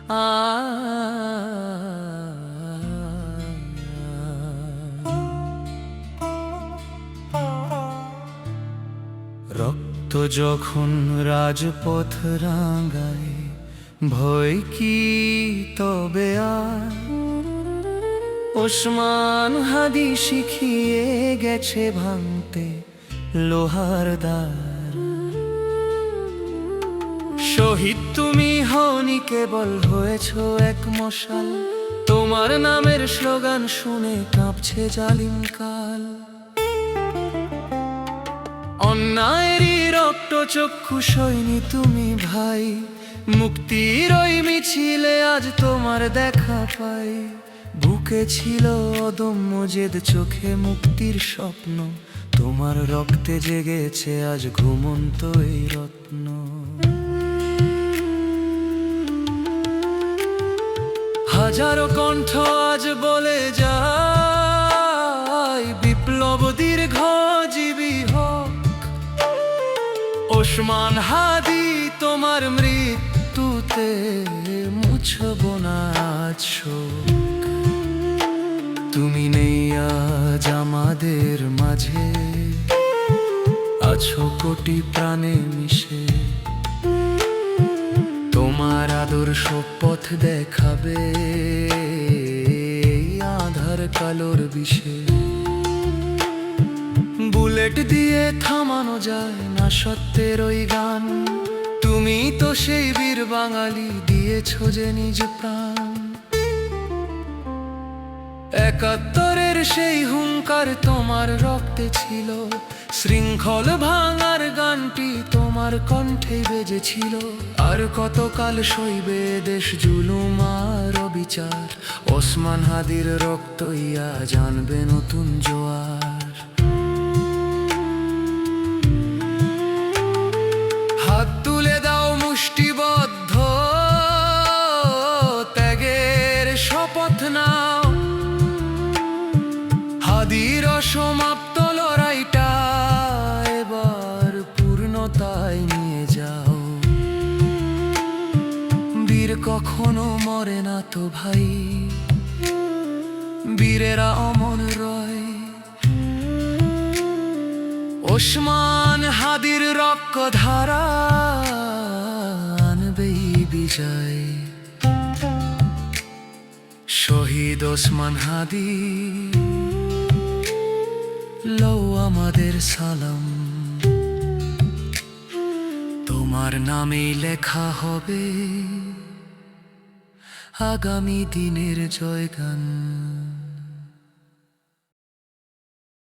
আ রক্ত যখন রাজপথ রাঙায়, ভয় কি তবে আর? ওসমান হাদি শিখিয়ে গেছে ভাঙতে লোহার দ্বার। শহীদ তুমি হওনি, কেবল হয়েছ এক মশাল। তোমার নামের স্লোগান শুনে কাঁপছে জালিম কাল। অন্যায়েরই রক্ত চক্ষু সইনি তুমি ভাই, মুক্তির ওই মিছিলে আজ তোমার দেখা পাই। বুকে ছিল অদম্য জেদ, চোখে মুক্তির স্বপ্ন। তোমার রক্তে জেগেছে আজ ঘুমন্ত এই রত্ন। হাজারো কণ্ঠ আজ বলে যায়, বিপ্লব দীর্ঘজীবী হোক। ওসমান হাদি তোমার মৃত্যুতে মুছব না আজ শোক। তুমি নেই আজ আমাদের মাঝে, আছো কোটি প্রাণে মিশে। তোমার আদর্শ পথ দেখাবে আধার কালোর বিষে। বুলেট দিয়ে থামানো যায় না সত্যের ওই গান। তুমি তো সেই বীর বাঙালি, দিয়েছ যে নিজ প্রাণ। একাত্তরের সেই হুঙ্কার তোমার রক্তে ছিল, শৃঙ্খল ভাঙার গানটি তোমার কণ্ঠে বেজেছিল। আর কতকাল সইবে দেশ জুলুম আর অবিচার? ওসমান হাদির রক্তইয়া জানবে নতুন জোয়ার। হাত তুলে দাও মুষ্টিবদ্ধ, ত্যাগের শপথ নাও। হাদির অসমাপ্ত লড়াইটা এবার পূর্ণতায় নিয়ে যাও। বীর কখনো মরে না তো ভাই, বীরেরা অমর রয়। ওসমান হাদির রক্ত ধারা আনবেই বিজয়। শহীদ ওসমান হাদি, লও আমাদের সালাম। তোমার নামেই লেখা হবে আগামী দিনের জয়গান।